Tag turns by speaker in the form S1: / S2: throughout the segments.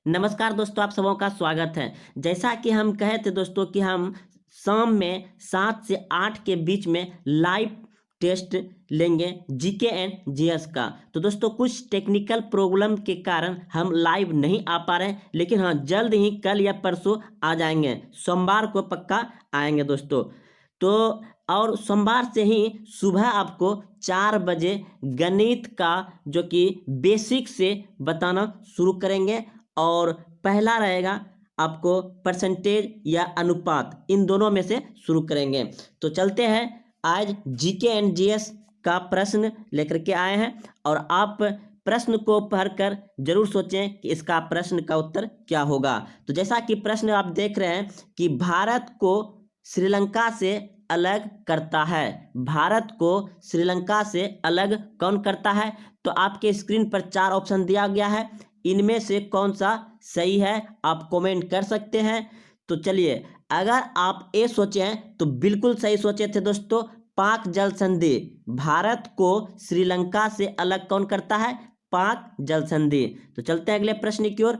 S1: नमस्कार दोस्तों, आप सबों का स्वागत है। जैसा कि हम कहे थे दोस्तों कि हम शाम में 7 से 8 के बीच में लाइव टेस्ट लेंगे जीके एंड जीएस का। तो दोस्तों कुछ टेक्निकल प्रॉब्लम के कारण हम लाइव नहीं आ पा रहे हैं, लेकिन हाँ जल्द ही कल या परसों आ जाएंगे। सोमवार को पक्का आएंगे दोस्तों। तो और सोमवार से ही सुबह आपको 4 बजे गणित का जो कि बेसिक से बताना शुरू करेंगे। और पहला रहेगा आपको परसेंटेज या अनुपात, इन दोनों में से शुरू करेंगे। तो चलते हैं, आज जीके एंड जीएस का प्रश्न लेकर के आए हैं और आप प्रश्न को पढ़कर जरूर सोचें कि इसका प्रश्न का उत्तर क्या होगा। तो जैसा कि प्रश्न आप देख रहे हैं कि भारत को श्रीलंका से अलग करता है, भारत को श्रीलंका से अलग कौन करता है। तो आपके स्क्रीन पर 4 ऑप्शन दिया गया है, इनमें से कौन सा सही है आप कमेंट कर सकते हैं। तो चलिए, अगर आप ये सोचे हैं तो बिल्कुल सही सोचे थे दोस्तों। पाक जल संधि, भारत को श्रीलंका से अलग कौन करता है, पाक जल संधि। तो चलते हैं अगले प्रश्न की ओर।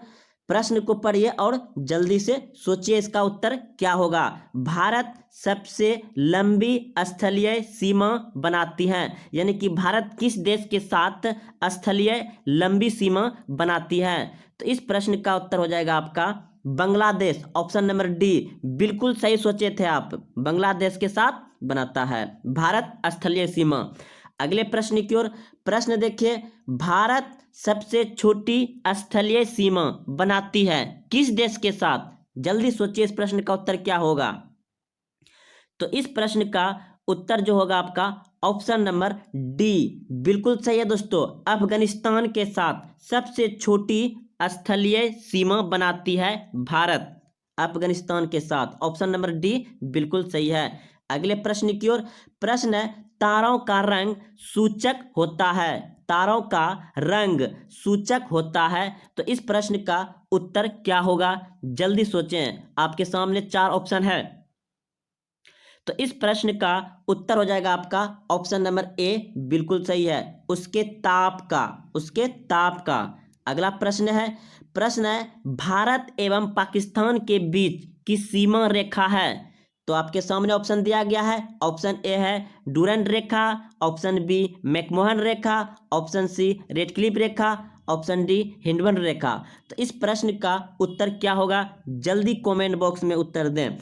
S1: प्रश्न को पढ़िए और जल्दी से सोचिए इसका उत्तर क्या होगा। भारत सबसे लंबी स्थलीय सीमा बनाती है, यानी कि भारत किस देश के साथ स्थलीय लंबी सीमा बनाती है। तो इस प्रश्न का उत्तर हो जाएगा आपका बांग्लादेश, ऑप्शन नंबर डी। बिल्कुल सही सोचे थे आप, बांग्लादेश के साथ बनाता है भारत स्थलीय सीमा। अगले प्रश्न की ओर। प्रश्न देखिए, भारत सबसे छोटी स्थलीय सीमा बनाती है किस देश के साथ। जल्दी सोचिए इस प्रश्न का उत्तर क्या होगा। तो इस प्रश्न का उत्तर जो होगा आपका ऑप्शन नंबर डी बिल्कुल सही है दोस्तों। अफगानिस्तान के साथ सबसे छोटी स्थलीय सीमा बनाती है भारत, अफगानिस्तान के साथ। ऑप्शन नंबर डी बिल्कुल सही है। अगले प्रश्न की ओर। प्रश्न है, तारों का रंग सूचक होता है, तारों का रंग सूचक होता है। तो इस प्रश्न का उत्तर क्या होगा, जल्दी सोचें, आपके सामने 4 ऑप्शन है। तो इस प्रश्न का उत्तर हो जाएगा आपका ऑप्शन नंबर ए बिल्कुल सही है, उसके ताप का, उसके ताप का। अगला प्रश्न है भारत एवं पाकिस्तान के बीच की सीमा रेखा है। तो आपके सामने ऑप्शन दिया गया है। ऑप्शन ए है डूरंड रेखा, ऑप्शन बी मैकमोहन रेखा, ऑप्शन सी रेडक्लिफ रेखा, ऑप्शन डी हिंडवन रेखा। तो इस प्रश्न का उत्तर क्या होगा, जल्दी कमेंट बॉक्स में उत्तर दें।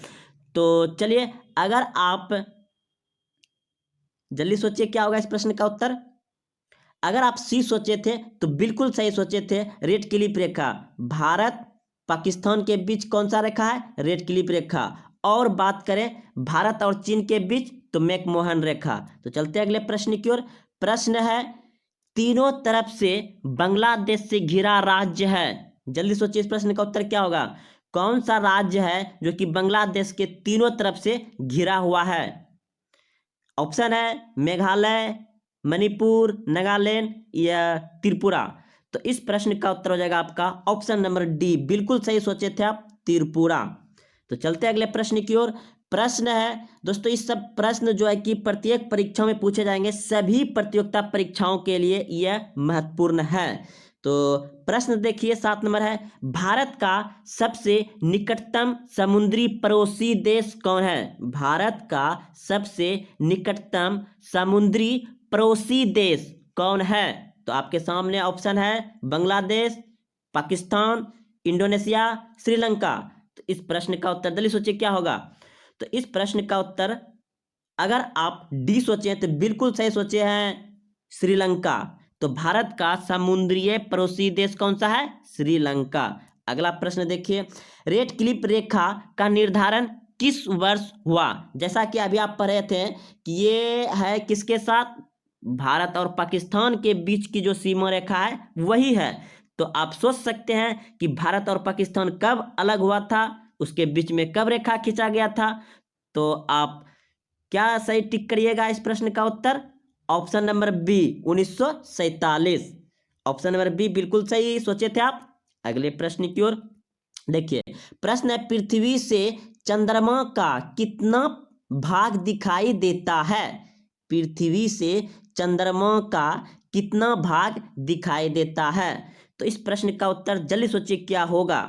S1: तो चलिए, अगर आप जल्दी सोचिए क्या होगा इस प्रश्न का उत्तर। अगर आप सी सोचे थे तो बिल्कुल सही सोचे थे, रेड क्लिफ रेखा। भारत पाकिस्तान के बीच कौन सा रेखा है, रेड क्लिफ रेखा। और बात करें भारत और चीन के बीच तो मैकमोहन रेखा। तो चलते अगले प्रश्न की ओर। प्रश्न है, तीनों तरफ से बांग्लादेश से घिरा राज्य है। जल्दी सोचिए इस प्रश्न का उत्तर क्या होगा। कौन सा राज्य है जो कि बांग्लादेश के तीनों तरफ से घिरा हुआ है। ऑप्शन है मेघालय, मणिपुर, नागालैंड या त्रिपुरा। तो इस प्रश्न का उत्तर हो जाएगा आपका ऑप्शन नंबर डी बिल्कुल सही सोचे थे आप, त्रिपुरा। तो चलते अगले प्रश्न की ओर। प्रश्न है दोस्तों, इस सब प्रश्न जो है कि प्रत्येक परीक्षा में पूछे जाएंगे, सभी प्रतियोगिता परीक्षाओं के लिए यह महत्वपूर्ण है। तो प्रश्न देखिए 7 नंबर है, भारत का सबसे निकटतम समुद्री पड़ोसी देश कौन है। भारत का सबसे निकटतम समुद्री पड़ोसी देश कौन है। तो आपके सामने ऑप्शन है बांग्लादेश, पाकिस्तान, इंडोनेशिया, श्रीलंका। तो इस प्रश्न का उत्तर जल्दी सोचिए क्या होगा। तो इस प्रश्न का उत्तर अगर आप डी सोचे तो बिल्कुल सही सोचे हैं, श्रीलंका। तो भारत का समुद्रीय पड़ोसी देश कौन सा है, श्रीलंका। अगला प्रश्न देखिए, रेड क्लिफ रेखा का निर्धारण किस वर्ष हुआ। जैसा कि अभी आप पढ़े थे कि ये है किसके साथ, भारत और पाकिस्तान के बीच की जो सीमा रेखा है वही है। तो आप सोच सकते हैं कि भारत और पाकिस्तान कब अलग हुआ था, उसके बीच में कब रेखा खींचा गया था। तो आप क्या सही टिक करिएगा इस प्रश्न का उत्तर, option number B 1947। Option number B बिल्कुल सही सोचे थे आप। अगले प्रश्न की ओर देखिए। प्रश्न है, पृथ्वी से चंद्रमा का कितना भाग दिखाई देता है। पृथ्वी से चंद्रमा का कितना भाग दिखाई देता है। तो इस प्रश्न का उत्तर जल्दी सोचिए क्या होगा।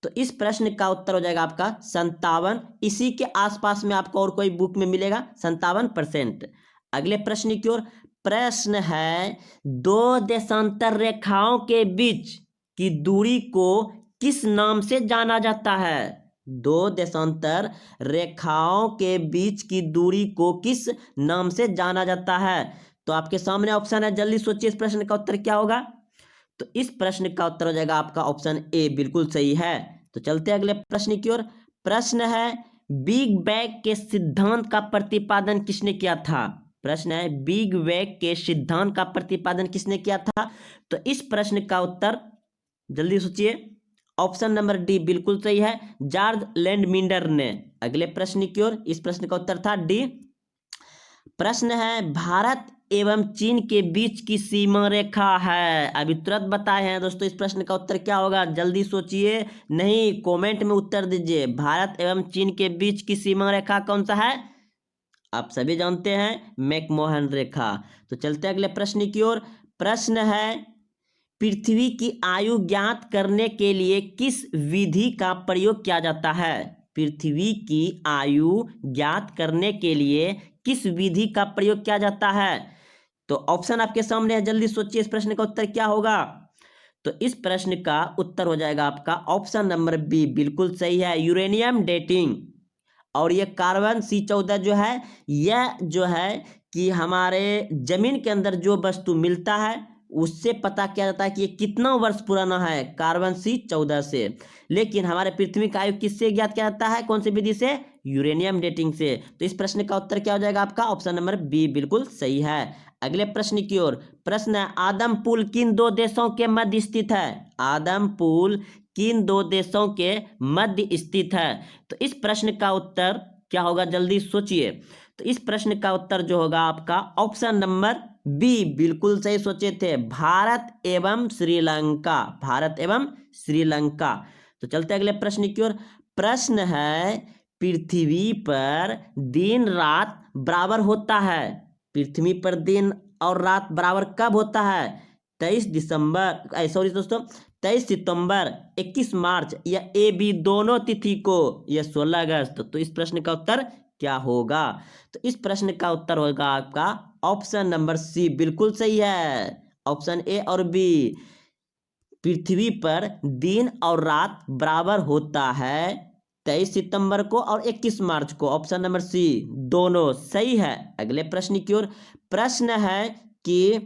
S1: तो इस प्रश्न का उत्तर हो जाएगा आपका 57। इसी के आसपास में आपको और कोई बुक में मिलेगा 57%। अगले प्रश्न की ओर। प्रश्न है, दो देशांतर रेखाओं के बीच की दूरी को किस नाम से जाना जाता है? दो देशांतर रेखाओं के बीच की दूरी को किस नाम से जाना जाता है? तो आपके सामने ऑप्शन है, जल्दी सोचिए इस प्रश्न का उत्तर क्या होगा। तो इस प्रश्न का उत्तर हो जाएगा आपका ऑप्शन ए, बिल्कुल सही है। तो चलते हैं अगले प्रश्न की ओर। प्रश्न है, बिग बैंग के सिद्धांत का प्रतिपादन किसने किया था? प्रश्न है, बिग बैंग के सिद्धांत का प्रतिपादन किसने किया था? तो इस प्रश्न का उत्तर जल्दी सोचिए। ऑप्शन नंबर डी बिल्कुल सही है, जॉर्ज लैंडमिलर ने। अगले प्रश्न की ओर। इस प्रश्न का उत्तर था डी। प्रश्न है, भारत एवं चीन के बीच की सीमा रेखा है। अभी तुरंत बताए हैं दोस्तों, इस प्रश्न का उत्तर क्या होगा? जल्दी सोचिए, नहीं कमेंट में उत्तर दीजिए। भारत एवं चीन के बीच की सीमा रेखा कौन सा है? आप सभी जानते हैं, मैकमोहन रेखा। तो चलते अगले प्रश्न की ओर। प्रश्न है, पृथ्वी की आयु ज्ञात करने के लिए किस विधि का प्रयोग किया जाता है? पृथ्वी की आयु ज्ञात करने के लिए किस विधि का प्रयोग किया जाता है? तो ऑप्शन आपके सामने है, जल्दी सोचिए इस प्रश्न का उत्तर क्या होगा। तो इस प्रश्न का उत्तर हो जाएगा आपका ऑप्शन नंबर बी, बिल्कुल सही है, यूरेनियम डेटिंग। और ये कार्बन C14 जो है, यह जो है कि हमारे जमीन के अंदर जो वस्तु मिलता है उससे पता किया जाता है कि ये कितना वर्ष पुराना है, कार्बन C14 से। लेकिन हमारे पृथ्वी का आयु किससे ज्ञात किया जाता है, कौन सी विधि से? यूरेनियम डेटिंग से। तो इस प्रश्न का उत्तर क्या हो जाएगा आपका? ऑप्शन नंबर बी बिल्कुल सही है। अगले प्रश्न की ओर। प्रश्न है, आदम पुल किन दो देशों के मध्य स्थित है? आदम पुल किन दो देशों के मध्य स्थित है? तो इस प्रश्न का उत्तर क्या होगा, जल्दी सोचिए। तो इस प्रश्न का उत्तर जो होगा आपका ऑप्शन नंबर बी, बिल्कुल सही सोचे थे, भारत एवं श्रीलंका। भारत एवं श्रीलंका। तो चलते अगले प्रश्न की ओर। प्रश्न है, पृथ्वी पर दिन रात बराबर होता है। पृथ्वी पर दिन और रात बराबर कब होता है? 23 सितंबर, 21 मार्च या ए बी दोनों तिथि को, या 16 अगस्त। तो इस प्रश्न का उत्तर क्या होगा? तो इस प्रश्न का उत्तर होगा आपका ऑप्शन नंबर सी, बिल्कुल सही है, ऑप्शन ए और बी। पृथ्वी पर दिन और रात बराबर होता है 23 सितंबर को और 21 मार्च को। ऑप्शन नंबर सी दोनों सही है। अगले प्रश्न की ओर। प्रश्न है कि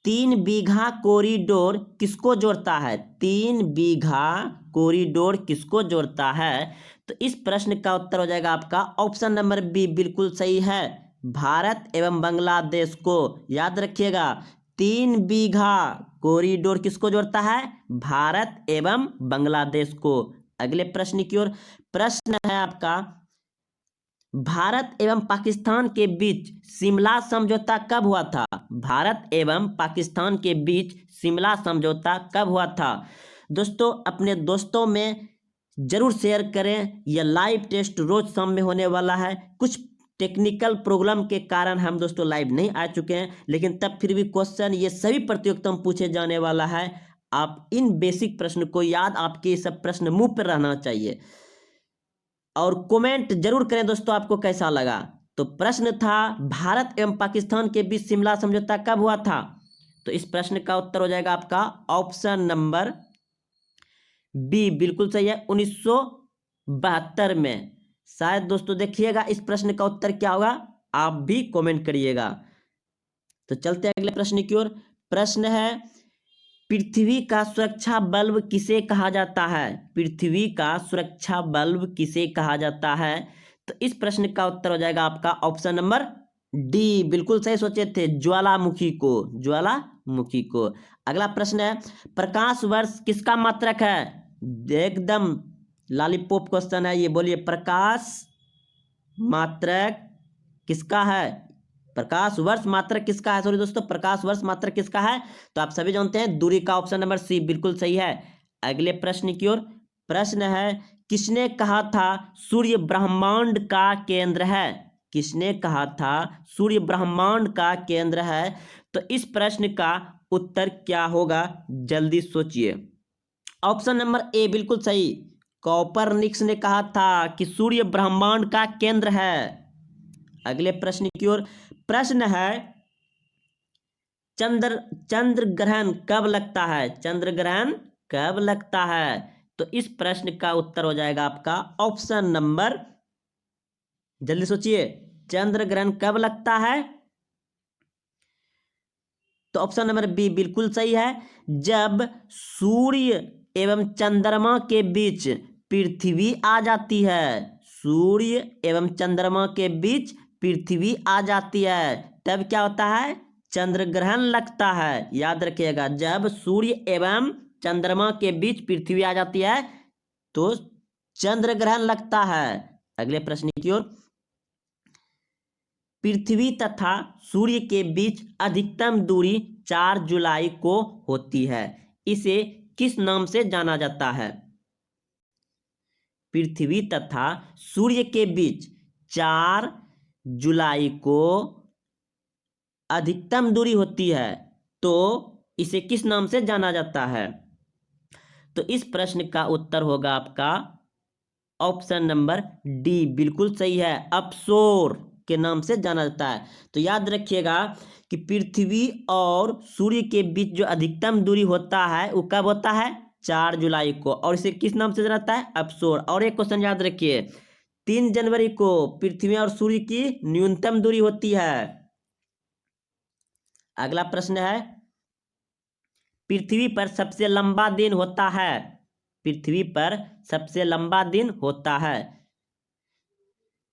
S1: 3 बीघा कॉरिडोर किसको जोड़ता है? 3 बीघा कॉरिडोर किसको जोड़ता है? तो इस प्रश्न का उत्तर हो जाएगा आपका ऑप्शन नंबर बी, बिल्कुल सही है, भारत एवं बांग्लादेश को। याद रखिएगा, 3 बीघा कॉरिडोर किसको जोड़ता है? भारत एवं बांग्लादेश को। अगले प्रश्न की ओर। प्रश्न है आपका, भारत एवं पाकिस्तान के बीच शिमला समझौता कब हुआ था? भारत एवं पाकिस्तान के बीच शिमला समझौता कब हुआ था? दोस्तों, अपने दोस्तों में जरूर शेयर करें। यह लाइव टेस्ट रोज शाम में होने वाला है। कुछ टेक्निकल प्रॉब्लम के कारण हम दोस्तों लाइव नहीं आ चुके हैं, लेकिन तब फिर भी क्वेश्चन ये सभी प्रतियोगिता में पूछे जाने वाला है। आप इन बेसिक प्रश्न को याद, आपके ये सब प्रश्न मुंह पर रहना चाहिए। और कमेंट जरूर करें दोस्तों, आपको कैसा लगा। तो प्रश्न था, भारत एवं पाकिस्तान के बीच शिमला समझौता कब हुआ था? तो इस प्रश्न का उत्तर हो जाएगा आपका ऑप्शन नंबर बी, बिल्कुल सही है, 1972 में। शायद दोस्तों देखिएगा इस प्रश्न का उत्तर क्या होगा, आप भी कमेंट करिएगा। तो चलते हैं अगले प्रश्न की ओर। प्रश्न है, पृथ्वी का सुरक्षा बल्ब किसे कहा जाता है? पृथ्वी का सुरक्षा बल्ब किसे कहा जाता है? तो इस प्रश्न का उत्तर हो जाएगा आपका ऑप्शन नंबर डी, बिल्कुल सही सोचे थे, ज्वालामुखी को। ज्वालामुखी को। अगला प्रश्न है, प्रकाश वर्ष किसका मात्रक है? एकदम लॉलीपॉप क्वेश्चन है ये, बोलिए प्रकाश मात्रक किसका है? प्रकाश वर्ष मात्रक किसका है? सॉरी दोस्तों, प्रकाश वर्ष मात्रक किसका है? तो आप सभी जानते हैं, दूरी का। ऑप्शन नंबर सी बिल्कुल सही है। अगले प्रश्न की ओर। प्रश्न है, किसने कहा था सूर्य ब्रह्मांड का केंद्र है? किसने कहा था सूर्य ब्रह्मांड का केंद्र है? तो इस प्रश्न का उत्तर क्या होगा, जल्दी सोचिए। ऑप्शन नंबर ए बिल्कुल सही। कॉपरनिकस ने कहा था कि सूर्य ब्रह्मांड का केंद्र है। अगले प्रश्न की ओर। प्रश्न है, चंद्र ग्रहण कब लगता है? चंद्र ग्रहण कब लगता है? तो इस प्रश्न का उत्तर हो जाएगा आपका ऑप्शन नंबर, जल्दी सोचिए, चंद्र ग्रहण कब लगता है? तो ऑप्शन नंबर बी बिल्कुल सही है। जब सूर्य एवं चंद्रमा के बीच पृथ्वी आ जाती है। सूर्य एवं चंद्रमा के बीच पृथ्वी आ जाती है, तब क्या होता है? चंद्र ग्रहण लगता है। याद रखिएगा, जब सूर्य एवं चंद्रमा के बीच पृथ्वी आ जाती है तो चंद्र ग्रहण लगता है। अगले प्रश्न की ओर। पृथ्वी तथा सूर्य के बीच अधिकतम दूरी 4 जुलाई को होती है, इसे किस नाम से जाना जाता है? पृथ्वी तथा सूर्य के बीच 4 जुलाई को अधिकतम दूरी होती है, तो इसे किस नाम से जाना जाता है? तो इस प्रश्न का उत्तर होगा आपका ऑप्शन नंबर डी बिल्कुल सही है, अपसोर के नाम से जाना जाता है। तो याद रखिएगा कि पृथ्वी और सूर्य के बीच जो अधिकतम दूरी होता है वो कब होता है? 4 जुलाई को, और इसे किस नाम से जाना जाता है? अपसोर। और एक क्वेश्चन याद रखिए, 3 जनवरी को पृथ्वी और सूर्य की न्यूनतम दूरी होती है। अगला प्रश्न है, पृथ्वी पर सबसे लंबा दिन होता है। पृथ्वी पर सबसे लंबा दिन होता है,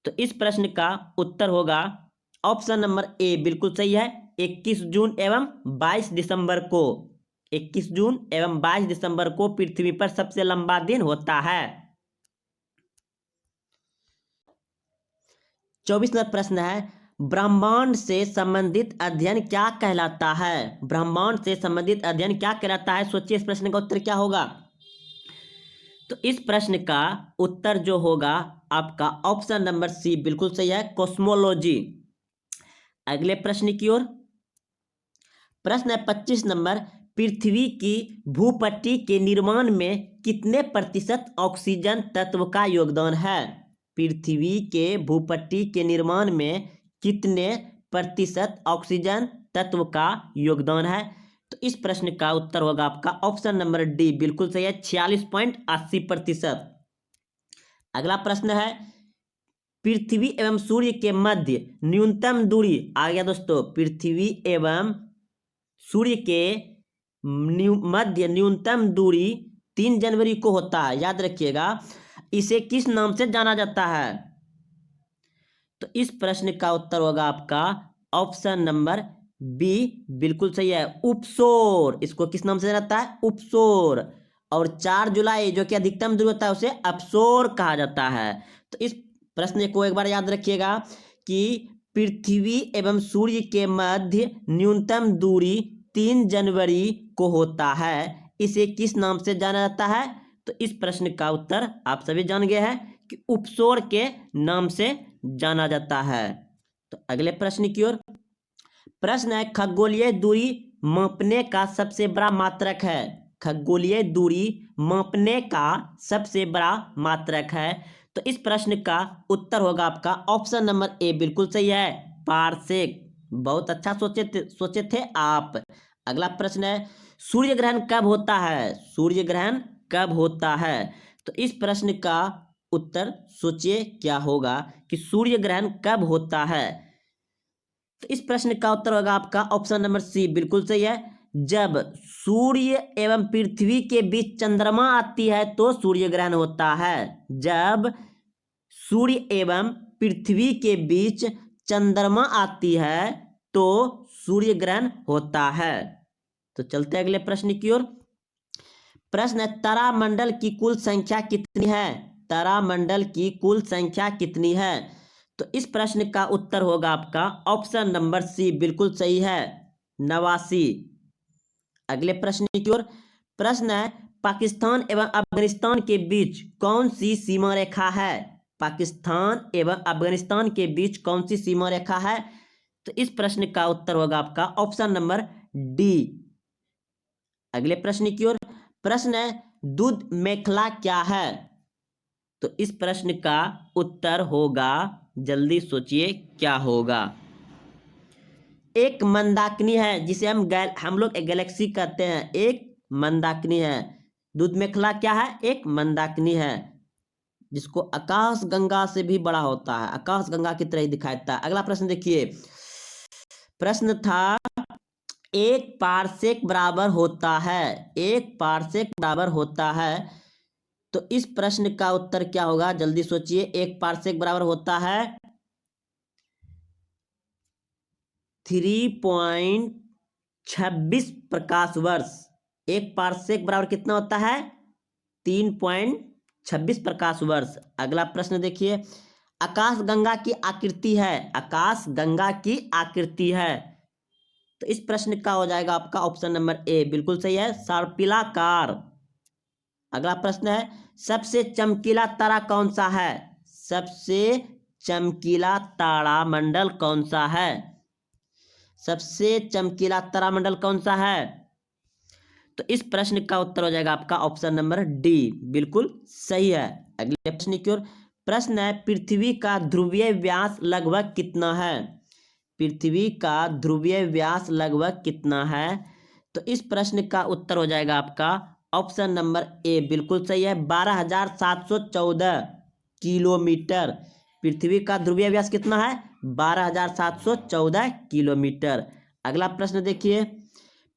S1: तो इस प्रश्न का उत्तर होगा ऑप्शन नंबर ए बिल्कुल सही है, 21 जून एवं 22 दिसंबर को। 21 जून एवं 22 दिसंबर को पृथ्वी पर सबसे लंबा दिन होता है। 24वां प्रश्न है, ब्रह्मांड से संबंधित अध्ययन क्या कहलाता है? ब्रह्मांड से संबंधित अध्ययन क्या कहलाता है? सोचिए इस प्रश्न का उत्तर क्या होगा। तो इस प्रश्न का उत्तर जो होगा आपका ऑप्शन नंबर सी बिल्कुल सही है, कॉस्मोलॉजी। अगले प्रश्न की ओर। प्रश्न है 25 नंबर, पृथ्वी की भूपट्टी के निर्माण में कितने प्रतिशत ऑक्सीजन तत्व का योगदान है? पृथ्वी के भूपट्टी के निर्माण में कितने प्रतिशत ऑक्सीजन तत्व का योगदान है? तो इस प्रश्न का उत्तर होगा आपका ऑप्शन नंबर डी बिल्कुल सही है, 46.80%। अगला प्रश्न है, पृथ्वी एवं सूर्य के मध्य न्यूनतम दूरी, आ गया दोस्तों, पृथ्वी एवं सूर्य के मध्य न्यूनतम दूरी 3 जनवरी को होता है। याद रखिएगा, इसे किस नाम से जाना जाता है? तो इस प्रश्न का उत्तर होगा आपका ऑप्शन नंबर बी बिल्कुल सही है, उपसोर। इसको किस नाम से जाना जाता है? उपसोर। और 4 जुलाई जो कि अधिकतम दूरी होता है उसे अपसोर कहा जाता है। तो इस प्रश्न को एक बार याद रखिएगा कि पृथ्वी एवं सूर्य के मध्य न्यूनतम दूरी 3 जनवरी को होता है, इसे किस नाम से जाना जाता है? तो इस प्रश्न का उत्तर आप सभी जान गए हैं कि उपसोर के नाम से जाना जाता है। तो अगले प्रश्न की ओर। प्रश्न है, खगोलीय दूरी मापने का सबसे बड़ा मात्रक है। खगोलीय दूरी मापने का सबसे बड़ा मात्रक है, तो इस प्रश्न का उत्तर होगा आपका ऑप्शन नंबर ए बिल्कुल सही है, पारसेक। बहुत अच्छा सोचे थे आप। अगला प्रश्न है, सूर्य ग्रहण कब होता है? सूर्य ग्रहण कब होता है? तो इस प्रश्न का उत्तर सोचिए क्या होगा कि सूर्य ग्रहण कब होता है? तो इस प्रश्न का उत्तर होगा आपका ऑप्शन नंबर सी बिल्कुल सही है, जब सूर्य एवं पृथ्वी के बीच चंद्रमा आती है तो सूर्य ग्रहण होता है। जब सूर्य एवं पृथ्वी के बीच चंद्रमा आती है तो सूर्य ग्रहण होता है। तो चलते अगले प्रश्न की ओर। प्रश्न है, तारामंडल की कुल संख्या कितनी है? तारामंडल की कुल संख्या कितनी है? तो इस प्रश्न का उत्तर होगा आपका ऑप्शन नंबर सी बिल्कुल सही है, 89। अगले प्रश्न की ओर। प्रश्न है, पाकिस्तान एवं अफगानिस्तान के बीच कौन सी सीमा रेखा है? पाकिस्तान एवं अफगानिस्तान के बीच कौन सी सीमा रेखा है? तो इस प्रश्न का उत्तर होगा आपका ऑप्शन नंबर डी अगले प्रश्न की ओर। प्रश्न है दूध मेखला क्या है? तो इस प्रश्न का उत्तर होगा, जल्दी सोचिए क्या होगा। एक मंदाकिनी है जिसे हम लोग एक गैलेक्सी कहते हैं, एक मंदाकिनी है। दूध मेखला क्या है? एक मंदाकिनी है जिसको आकाश गंगा से भी बड़ा होता है, आकाश गंगा की तरह ही दिखाई देता है। अगला प्रश्न देखिए, प्रश्न था एक पारसेक बराबर होता है, एक पारसेक बराबर होता है। तो इस प्रश्न का उत्तर क्या होगा, जल्दी सोचिए। एक पारसेक बराबर होता है 3.26 प्रकाश वर्ष। एक पारसेक बराबर कितना होता है? 3.26 प्रकाश वर्ष। अगला प्रश्न देखिए, आकाश गंगा की आकृति है, आकाश गंगा की आकृति है। तो इस प्रश्न का हो जाएगा आपका ऑप्शन नंबर ए, बिल्कुल सही है, सर्पिलाकार। अगला प्रश्न है सबसे चमकीला तारा कौन सा है? सबसे चमकीला तारामंडल कौन सा है? सबसे चमकीला तारामंडल कौन सा है? तो इस प्रश्न का उत्तर हो जाएगा आपका ऑप्शन नंबर डी, बिल्कुल सही है। अगले प्रश्न की ओर। प्रश्न है पृथ्वी का ध्रुवीय व्यास लगभग कितना है? पृथ्वी का ध्रुवीय व्यास लगभग कितना है? तो इस प्रश्न का उत्तर हो जाएगा आपका ऑप्शन नंबर ए, बिल्कुल सही है, 12,714 किलोमीटर। पृथ्वी का ध्रुवीय व्यास कितना है? 12,714 किलोमीटर। अगला प्रश्न देखिए,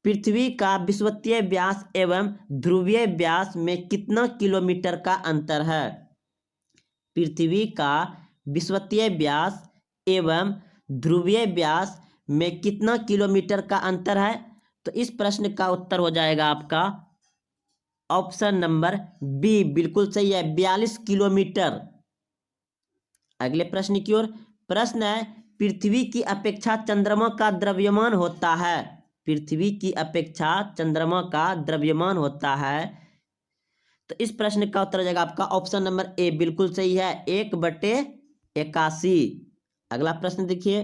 S1: पृथ्वी का विषुवतीय व्यास एवं ध्रुवीय व्यास में कितना किलोमीटर का अंतर है? पृथ्वी का विषुवतीय व्यास एवं ध्रुवीय व्यास में कितना किलोमीटर का अंतर है? तो इस प्रश्न का उत्तर हो जाएगा आपका ऑप्शन नंबर बी, बिल्कुल सही है, 42 किलोमीटर। अगले प्रश्न की ओर। प्रश्न है पृथ्वी की अपेक्षा चंद्रमा का द्रव्यमान होता है, पृथ्वी की अपेक्षा चंद्रमा का द्रव्यमान होता है। तो इस प्रश्न का उत्तर हो जाएगा आपका ऑप्शन नंबर ए, बिल्कुल सही है, 1/81। अगला प्रश्न देखिए,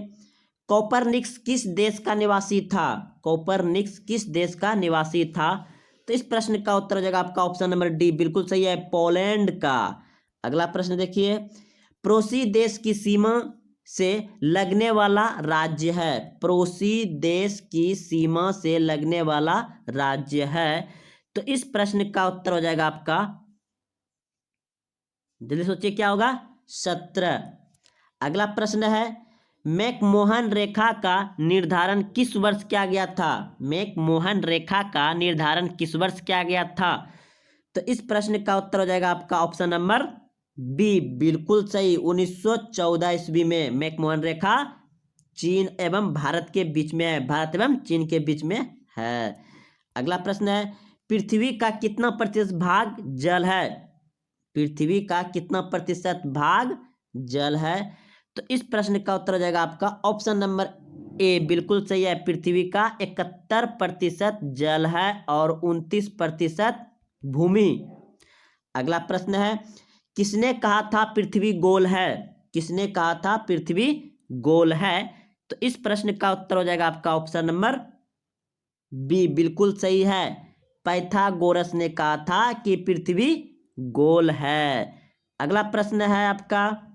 S1: कोपरनिकस किस देश का निवासी था? कोपरनिकस किस देश का निवासी था? तो इस प्रश्न का उत्तर हो जाएगा आपका ऑप्शन नंबर डी, बिल्कुल सही है, पोलैंड का। अगला प्रश्न देखिए, पड़ोसी देश की सीमा से लगने वाला राज्य है, पड़ोसी देश की सीमा से लगने वाला राज्य है। तो इस प्रश्न का उत्तर हो जाएगा आपका, जल्दी सोचिए क्या होगा, 17। अगला प्रश्न है मैकमोहन रेखा का निर्धारण किस वर्ष किया गया था? मैकमोहन रेखा का निर्धारण किस वर्ष किया गया था? तो इस प्रश्न का उत्तर हो जाएगा आपका ऑप्शन नंबर बी, बिल्कुल सही, 1914 ईस्वी में मैकमोहन रेखा चीन एवं भारत के बीच में है, भारत एवं चीन के बीच में है। अगला प्रश्न है पृथ्वी का कितना प्रतिशत भाग जल है? पृथ्वी का कितना प्रतिशत भाग जल है? तो इस प्रश्न का उत्तर हो जाएगा आपका ऑप्शन नंबर ए, बिल्कुल सही है, पृथ्वी का 71% जल है और 29% भूमि। अगला प्रश्न है किसने कहा था पृथ्वी गोल है? किसने कहा था पृथ्वी गोल है? तो इस प्रश्न का उत्तर हो जाएगा आपका ऑप्शन नंबर बी, बिल्कुल सही है, पाइथागोरस ने कहा था कि पृथ्वी गोल है। अगला प्रश्न है आपका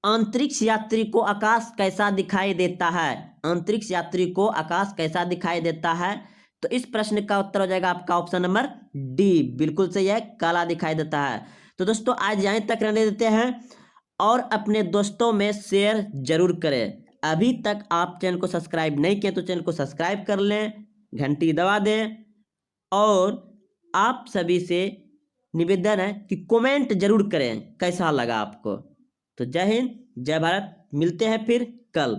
S1: अंतरिक्ष यात्री को आकाश कैसा दिखाई देता है? अंतरिक्ष यात्री को आकाश कैसा दिखाई देता है? तो इस प्रश्न का उत्तर हो जाएगा आपका ऑप्शन नंबर डी, बिल्कुल सही है, काला दिखाई देता है। तो दोस्तों आज यहीं तक रहने देते हैं और अपने दोस्तों में शेयर जरूर करें। अभी तक आप चैनल को सब्सक्राइब नहीं किए तो चैनल को सब्सक्राइब कर लें, घंटी दबा दें और आप सभी से निवेदन है कि कमेंट जरूर करें कैसा लगा आपको। तो जय हिंद, जय भारत, मिलते हैं फिर कल।